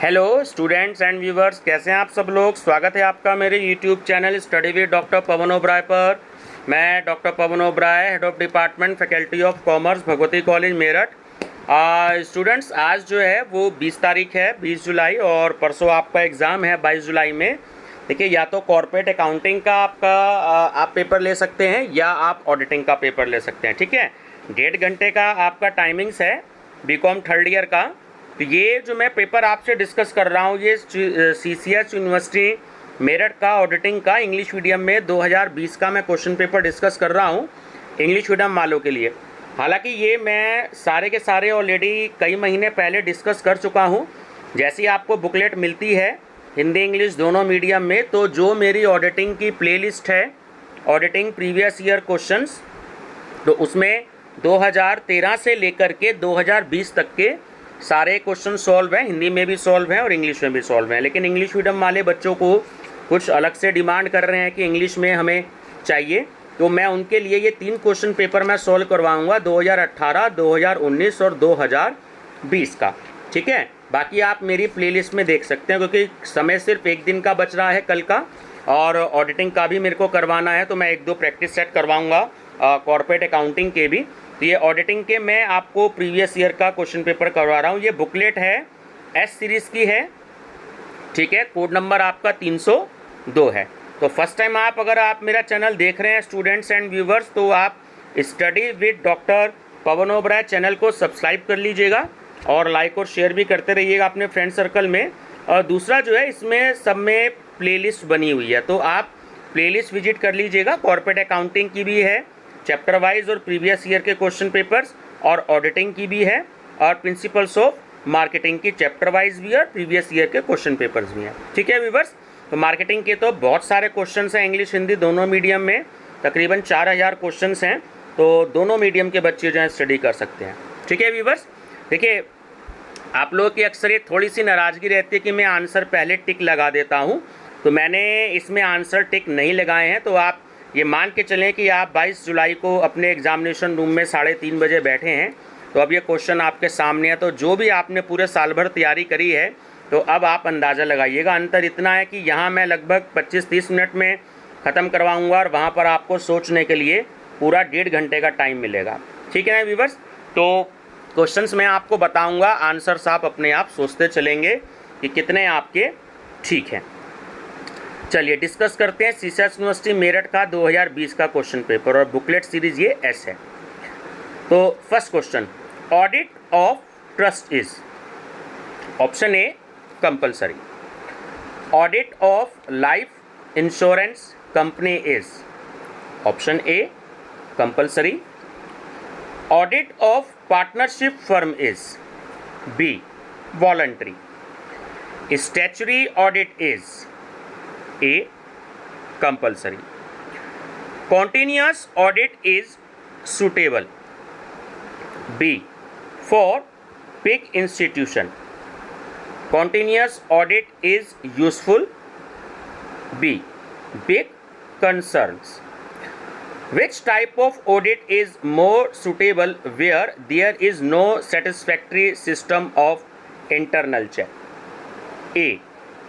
Hello students and viewers, कैसे हैं आप सब लोग। स्वागत है आपका मेरे YouTube channel study with doctor Pavan Oberoi पर। मैं doctor Pavan Oberoi, head of department faculty of commerce, Bhagwati college Meerut. Students, आज जो है वो 20 तारीख है, 20 जुलाई, और परसों आपका एग्ज़ाम है 22 जुलाई में। देखिए, या तो कॉर्पोरेट अकाउंटिंग का आपका आप पेपर ले सकते हैं या आप ऑडिटिंग का पेपर ले सकते हैं। ठीक है, 1.5 घंटे का आपका टाइमिंग्स है बीकॉम थर्ड ईयर का। तो ये जो मैं पेपर आपसे डिस्कस कर रहा हूँ, ये CCH यूनिवर्सिटी मेरठ का ऑडिटिंग का इंग्लिश मीडियम में 2020 का मैं क्वेश्चन पेपर डिस्कस कर रहा हूँ इंग्लिश मीडियम वालों के लिए। हालांकि ये मैं सारे के सारे ऑलरेडी कई महीने पहले डिस्कस कर चुका हूँ। जैसी आपको बुकलेट मिलती है हिंदी इंग्लिश दोनों मीडियम में, तो जो मेरी ऑडिटिंग की प्लेलिस्ट है ऑडिटिंग प्रीवियस ईयर क्वेश्चंस, तो उसमें 2013 से लेकर के 2020 तक के सारे क्वेश्चन सॉल्व हैं। हिंदी में भी सॉल्व हैं और इंग्लिश में भी सॉल्व हैं। लेकिन इंग्लिश मीडियम वाले बच्चों को कुछ अलग से डिमांड कर रहे हैं कि इंग्लिश में हमें चाहिए, तो मैं उनके लिए ये 3 क्वेश्चन पेपर मैं सॉल्व करवाऊंगा 2018, 2019 और 2020 का। ठीक है, बाकी आप मेरी प्लेलिस्ट में देख सकते हैं, क्योंकि समय सिर्फ 1 दिन का बच रहा है कल का, और ऑडिटिंग का भी मेरे को करवाना है, तो मैं 1-2 प्रैक्टिस सेट करवाऊँगा कॉर्पोरेट अकाउंटिंग के भी। तो ये ऑडिटिंग के मैं आपको प्रीवियस ईयर का क्वेश्चन पेपर करवा रहा हूँ। ये बुकलेट है एस सीरीज़ की है। ठीक है, कोड नंबर आपका 302 है। तो फर्स्ट टाइम अगर आप मेरा चैनल देख रहे हैं स्टूडेंट्स एंड व्यूवर्स, तो आप study with doctor Pavan Oberoi channel को सब्सक्राइब कर लीजिएगा और लाइक और शेयर भी करते रहिएगा अपने फ्रेंड सर्कल में। और दूसरा जो है, इसमें सब में प्लेलिस्ट बनी हुई है, तो आप प्लेलिस्ट विजिट कर लीजिएगा। कॉर्पोरेट अकाउंटिंग की भी है चैप्टर वाइज और प्रीवियस ईयर के क्वेश्चन पेपर्स, और ऑडिटिंग की भी है, और प्रिंसिपल्स ऑफ मार्केटिंग की चैप्टर वाइज भी है और प्रीवियस ईयर के क्वेश्चन पेपर्स भी हैं। ठीक है व्यूवर्स, तो मार्केटिंग के तो बहुत सारे क्वेश्चंस हैं इंग्लिश हिंदी दोनों मीडियम में, तकरीबन 4000 क्वेश्चंस हैं, तो दोनों मीडियम के बच्चे जो हैं स्टडी कर सकते हैं। ठीक है व्यूवर्स, देखिए आप लोगों की अक्सर ये थोड़ी सी नाराज़गी रहती है कि मैं आंसर पहले टिक लगा देता हूँ, तो मैंने इसमें आंसर टिक नहीं लगाए हैं। तो आप ये मान के चलें कि आप 22 जुलाई को अपने एग्जामिनेशन रूम में 3:30 बजे बैठे हैं, तो अब ये क्वेश्चन आपके सामने है। तो जो भी आपने पूरे साल भर तैयारी करी है, तो अब आप अंदाज़ा लगाइएगा। अंतर इतना है कि यहाँ मैं लगभग 25-30 मिनट में ख़त्म करवाऊँगा, और वहाँ पर आपको सोचने के लिए पूरा 1.5 घंटे का टाइम मिलेगा। ठीक है ना व्यूवर्स, तो क्वेश्चंस मैं आपको बताऊँगा, आंसर्स आप अपने आप सोचते चलेंगे कि कितने आपके ठीक हैं। चलिए डिस्कस करते हैं CCH यूनिवर्सिटी मेरठ का 2020 का क्वेश्चन पेपर, और बुकलेट सीरीज ये एस है। तो first question, audit of trust is, option A compulsory. Audit of life insurance company is, option A compulsory. Audit of partnership firm is, B voluntary. Statutory audit is, A compulsory. Continuous audit is suitable, B for big institution. Continuous audit is useful, B big concerns. Which type of audit is more suitable where there is no satisfactory system of internal check? A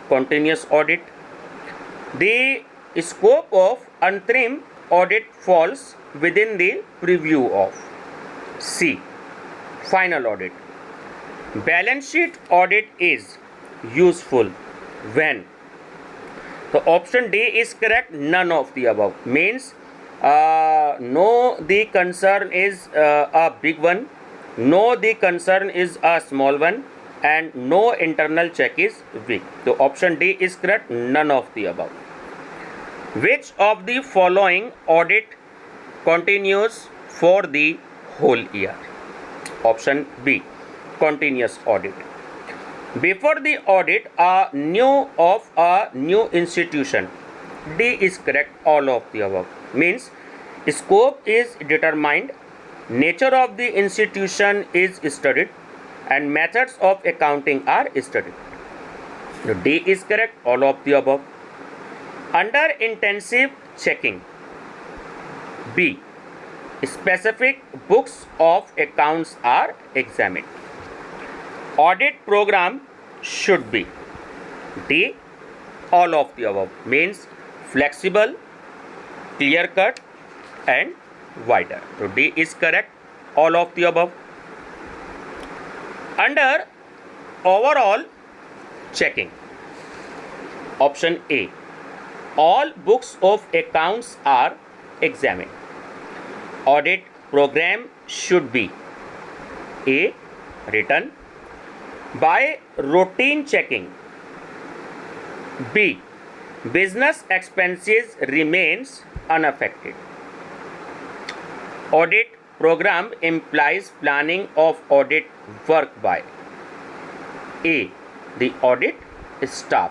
continuous audit. The scope of interim audit falls within the purview of, C final audit. Balance sheet audit is useful when, so option D is correct, none of the above. Means no the concern is a big one, no the concern is a small one, and no internal check is weak. So option D is correct, none of the above. Which of the following audit continues for the whole year? Option B continuous audit. Before the audit a new institution, D is correct, all of the above. Means scope is determined, nature of the institution is studied, and methods of accounting are studied. So D is correct, all of the above. Under intensive checking, B specific books of accounts are examined. Audit program should be. D. All of the above means flexible, clear cut and wider. So D is correct, all of the above. Under overall checking, option A, all books of accounts are examined. Audit program should be A. Written by routine checking. B. Business expenses remains unaffected. Audit program implies planning of audit work by A. The audit staff.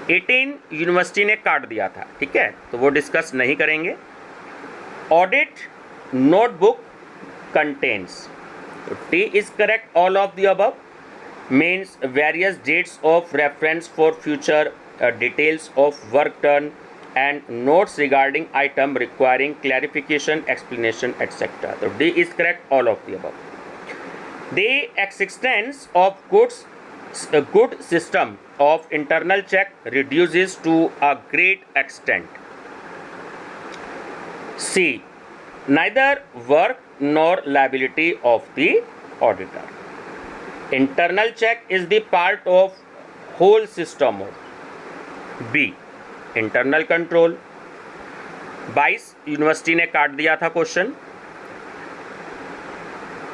18 university ने काट दिया था, ठीक है, तो वो discuss नहीं करेंगे. Audit notebook contains. T is correct, all of the above means various dates of reference for future details of work done and notes regarding item requiring clarification, explanation, etc. So D is correct, all of the above. The existence of a good system of internal check reduces to a great extent. C. Neither work nor liability of the auditor. Internal check is the part of whole system of. B. Internal control. 22 university ने काट दिया था question.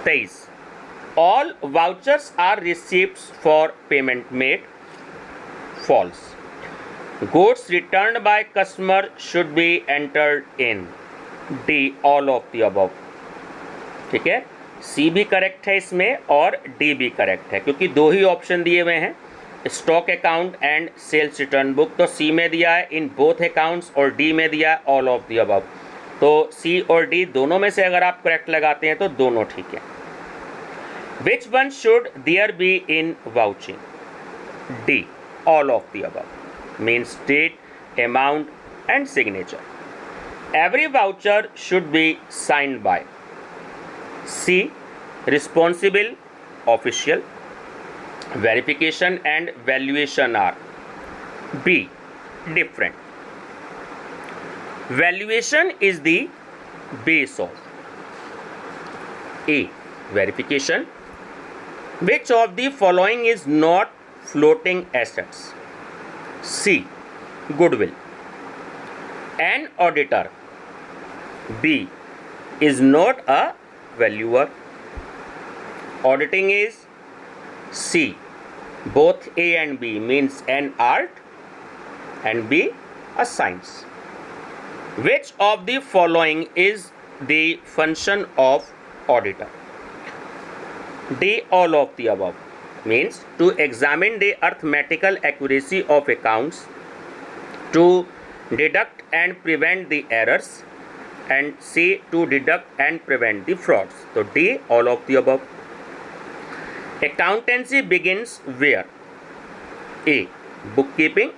23 all vouchers are receiveds for payment made. False. Goods returned by customer should be entered in. D all of the above. ठीक है, सी भी correct है इसमें और डी भी करेक्ट है, क्योंकि दो ही ऑप्शन दिए हुए हैं, stock account and sales return book. तो सी में दिया है इन बोथ अकाउंट्स और डी में दिया है ऑल ऑफ द अबव. तो सी और डी दोनों में से अगर आप करेक्ट लगाते हैं तो दोनों ठीक है. Which one should there be in vouching. D all of the above means date, amount and signature. Every voucher should be signed by. C responsible official. Verification and valuation are. B. Different. Valuation is the base of. A. Verification. Which of the following is not floating assets? C. Goodwill. An auditor. B. Is not a valuer. Auditing is. C. Both A and B means an art and B a science. Which of the following is the function of auditor? D. All of the above means to examine the arithmetical accuracy of accounts, to deduct and prevent the errors, and C. to deduct and prevent the frauds. So D. All of the above. Accountancy begins where? A. Bookkeeping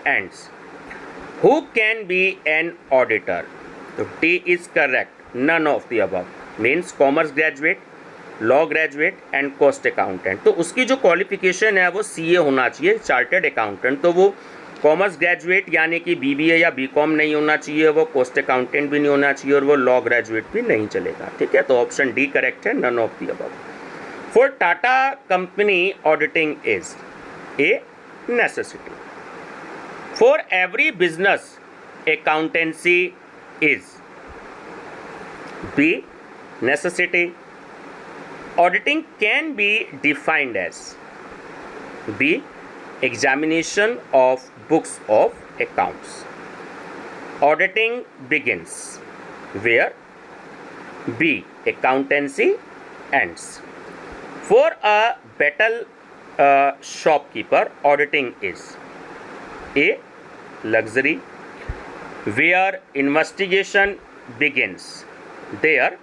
ends. Who can be an auditor? So D is correct. None of the above means commerce graduate, law graduate and cost accountant. तो उसकी जो qualification है वो CA होना चाहिए, chartered accountant. तो वो commerce graduate यानी कि BBA या BCom नहीं होना चाहिए, वो कोस्ट अकाउंटेंट भी नहीं होना चाहिए और वो लॉ ग्रेजुएट भी नहीं चलेगा. ठीक है, तो ऑप्शन डी करेक्ट है, none of the above. For Tata company, auditing is A. necessity. For every business, accountancy is B. necessity. Auditing can be defined as B. examination of books of accounts. Auditing begins where? B. accountancy ends. For a better shopkeeper, auditing is A. luxury. Where investigation begins, there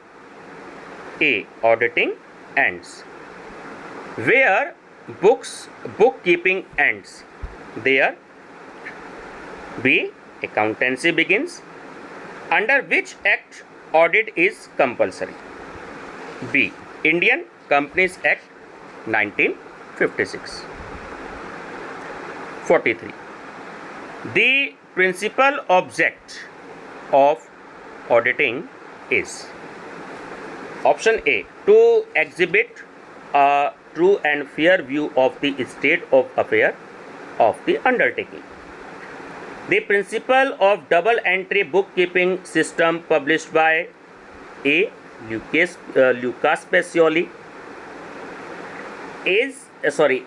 A. auditing ends. Where bookkeeping ends, there B. accountancy begins. Under which act audit is compulsory? B. Indian Companies Act 1956. 43. The principal object of auditing is option A, to exhibit a true and fair view of the state of affairs of the undertaking. The principle of double entry bookkeeping system published by A. Lucas Pacioli is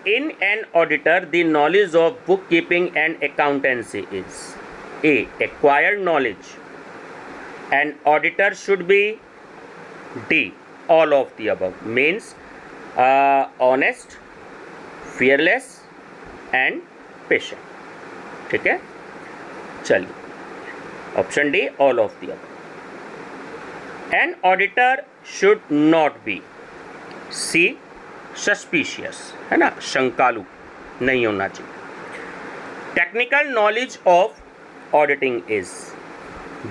in an auditor, the knowledge of bookkeeping and accountancy is A. acquired knowledge. An auditor should be D. all of the above, means honest, fearless and patient. ठीक है, चलिए option D all of the above. An auditor should not be C suspicious, है ना, शंकालु नहीं होना चाहिए. Technical knowledge of auditing is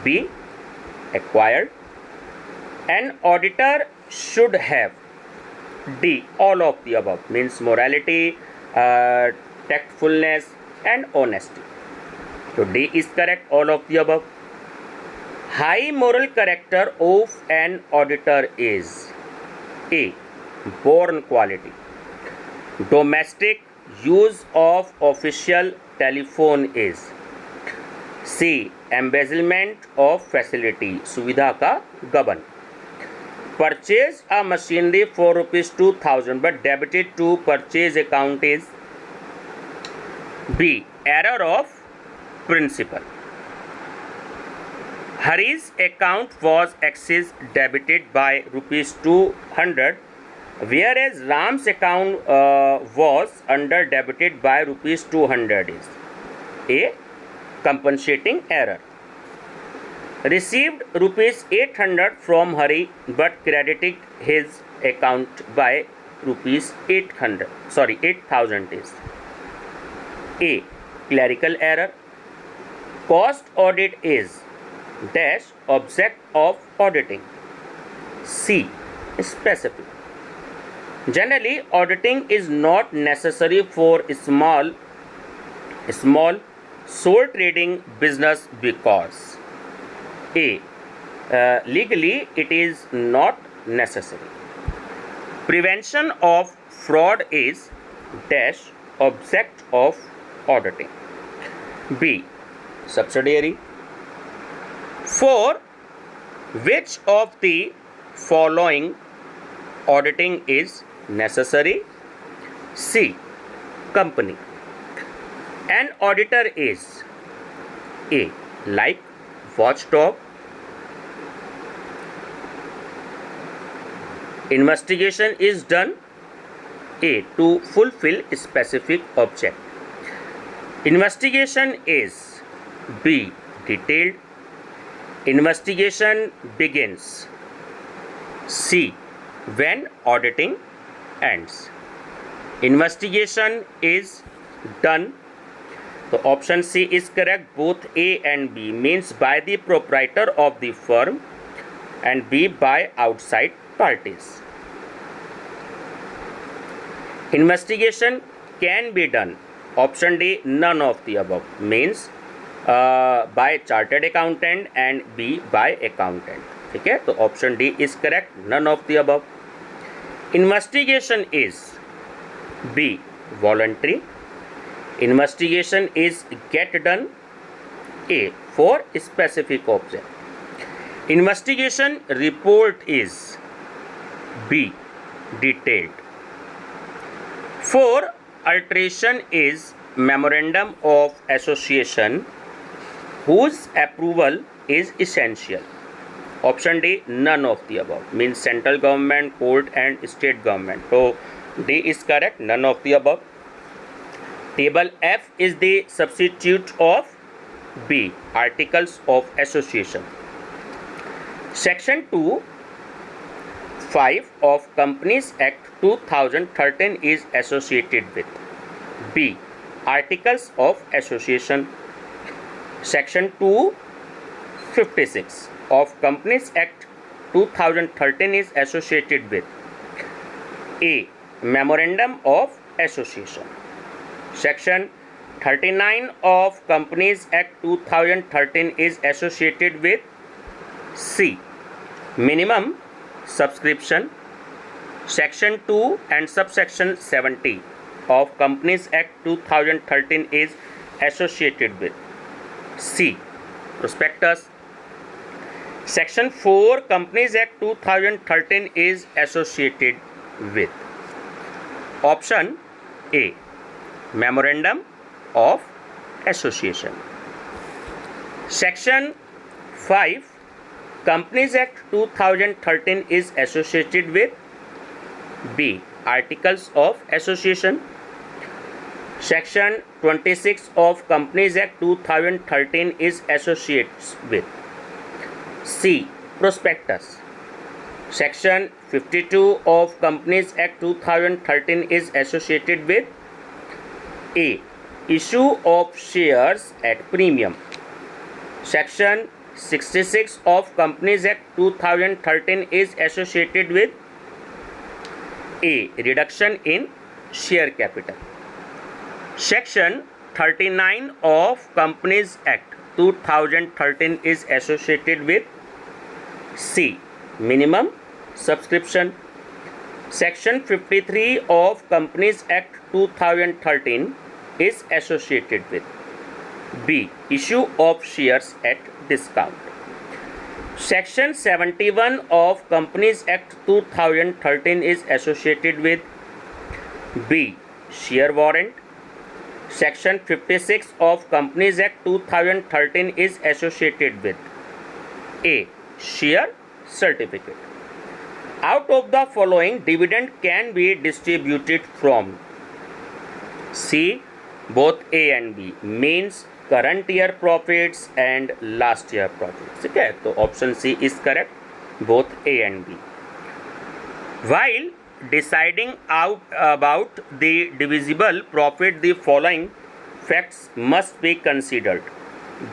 B acquired. An auditor should have D all of the above, means morality, tactfulness and honesty. So D is correct, all of the above. High moral character of an auditor is A. born quality. Domestic use of official telephone is C. embezzlement of facility, सुविधा का गबन. Purchase a machinery for ₹2,000 but debited to purchase account is B. error of principal. Hari's account was excess debited by ₹200 whereas Ram's account was under debited by ₹200 is A. compensating error. Received ₹800 from Hari but credited his account by ₹8,000 is A. clerical error. Cost audit is dash object of auditing. C. specific. Generally, auditing is not necessary for small sole trading business because A. legally it is not necessary. Prevention of fraud is dash object of auditing. B. subsidiary. 4. Which of the following auditing is necessary? C. company. An auditor is A. like watchdog. Investigation is done A. to fulfill specific object. Investigation is B. detailed. Investigation begins C. when auditing ends. Investigation is done. So option C is correct. Both A and B, means by the proprietor of the firm and B by outside parties. Investigation can be done. Option D, none of the above, means by chartered accountant and B by accountant. ठीक है, तो option D is correct, none of the above. Investigation is B voluntary. Investigation is get done A for specific object. Investigation report is B detailed. 4. alteration is memorandum of association whose approval is essential. Option D, none of the above, means central government, court and state government. So D is correct, none of the above. Table F is the substitute of B, articles of association. Section 2(5) of Companies Act 2013 is associated with B, articles of association. Section 256 of Companies Act 2013 is associated with A, memorandum of association. Section 39 of Companies Act 2013 is associated with C. Minimum subscription. Section 2 and subsection 70 of Companies Act 2013 is associated with C. Prospectus. Section 4 Companies Act 2013 is associated with option A. Memorandum of Association. Section 5 Companies Act 2013 is associated with B. Articles of Association. Section 26 of Companies Act 2013 is associated with C. Prospectus. Section 52 of Companies Act 2013 is associated with A. Issue of shares at premium. Section 66 of Companies Act 2013 is associated with A. Reduction in share capital. Section 39 of Companies Act 2013 is associated with C. Minimum subscription. Section 53 of Companies Act 2013 is associated with B. Issue of shares at discount. Section 71 of Companies Act 2013 is associated with B. Share warrant. Section 56 of Companies Act 2013 is associated with A. Share certificate. Out of the following, dividend can be distributed from C. Both A and B, means current year profits and last year profits. ठीक है, तो option C is correct, both A and B. While deciding out about the divisible profit, the following facts must be considered.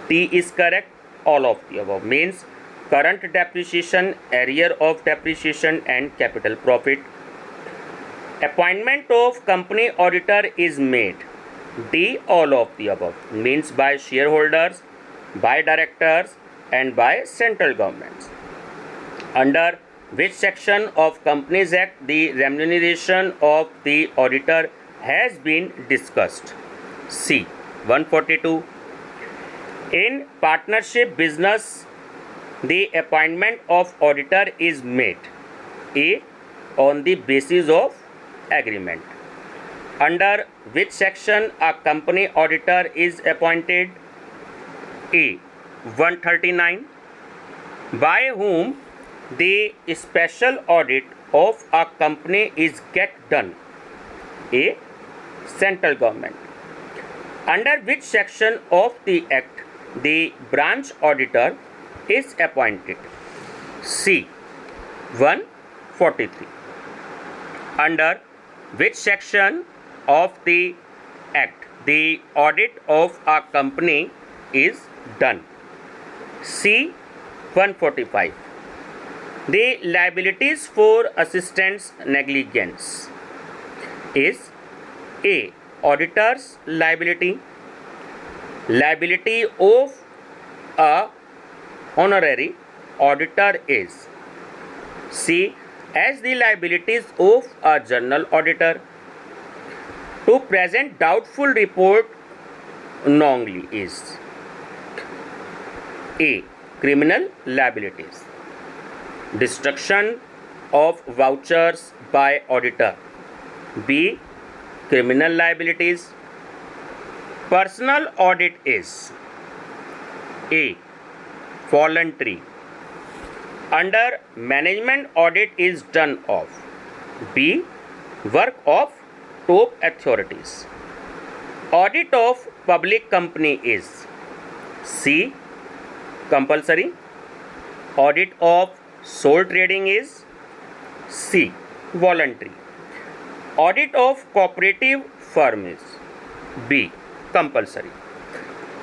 D is correct, all of the above, means current depreciation, arrear of depreciation and capital profit. Appointment of company auditor is made. D, all of the above, means by shareholders, by directors and by central governments. Under which section of Companies Act the remuneration of the auditor has been discussed? C. 142. In partnership business, the appointment of auditor is made A. on the basis of agreement. Under which section a company auditor is appointed? A. 139. By whom the special audit of a company is get done? A. Central government. Under which section of the act the branch auditor is appointed? C. 143. Under which section of the act the audit of a company is done? C. 145. The liabilities for assistance negligence is A. Auditor's liability. Liability of a honorary auditor is C. as the liabilities of a general auditor. To present doubtful report knowingly is A. criminal liabilities. Destruction of vouchers by auditor. B. criminal liabilities. Personal audit is A. voluntary. Under management audit is done of B. work of top authorities. Audit of public company is C. compulsory. Audit of sole trading is C. voluntary. Audit of cooperative firm is B. compulsory.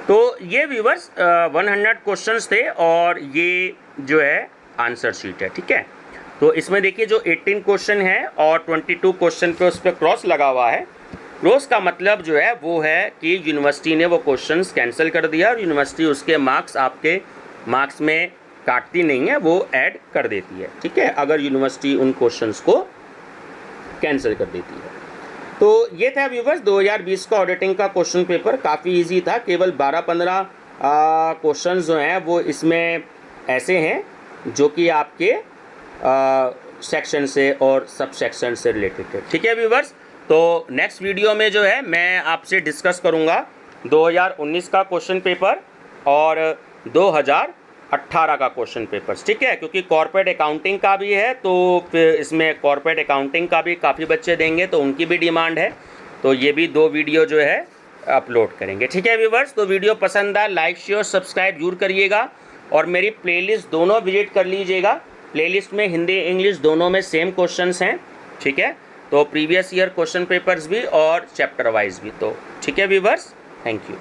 तो ये viewers 100 questions थे और ये जो है answer sheet है. ठीक है, तो इसमें देखिए जो 18 क्वेश्चन है और 22 क्वेश्चन पे उस पर क्रॉस लगा हुआ है. क्लोज का मतलब जो है वो है कि यूनिवर्सिटी ने वो क्वेश्चंस कैंसिल कर दिया और यूनिवर्सिटी उसके मार्क्स आपके मार्क्स में काटती नहीं है, वो ऐड कर देती है, ठीक है, अगर यूनिवर्सिटी उन क्वेश्चंस को कैंसिल कर देती है। तो ये था व्यूवर्स 2020 का ऑडिटिंग का क्वेश्चन पेपर। काफ़ी इजी था, केवल 12-15 क्वेश्चन जो हैं वो इसमें ऐसे हैं जो कि आपके सेक्शन से और सब सेक्शन से रिलेटेड है, ठीक है व्यूवर्स। तो नेक्स्ट वीडियो में जो है मैं आपसे डिस्कस करूँगा 2019 का क्वेश्चन पेपर और 2018 का क्वेश्चन पेपर्स, ठीक है, क्योंकि कॉर्पोरेट अकाउंटिंग का भी है, तो फिर इसमें कॉर्पोरेट अकाउंटिंग का भी काफ़ी बच्चे देंगे, तो उनकी भी डिमांड है, तो ये भी 2 वीडियो जो है अपलोड करेंगे, ठीक है व्यूवर्स। तो वीडियो पसंद आए लाइक शेयर सब्सक्राइब जरूर करिएगा और मेरी प्लेलिस्ट दोनों विजिट कर लीजिएगा। प्लेलिस्ट में हिंदी इंग्लिश दोनों में सेम क्वेश्चंस हैं, ठीक है, तो प्रीवियस ईयर क्वेश्चन पेपर्स भी और चैप्टर वाइज भी, तो ठीक है व्यूवर्स, थैंक यू।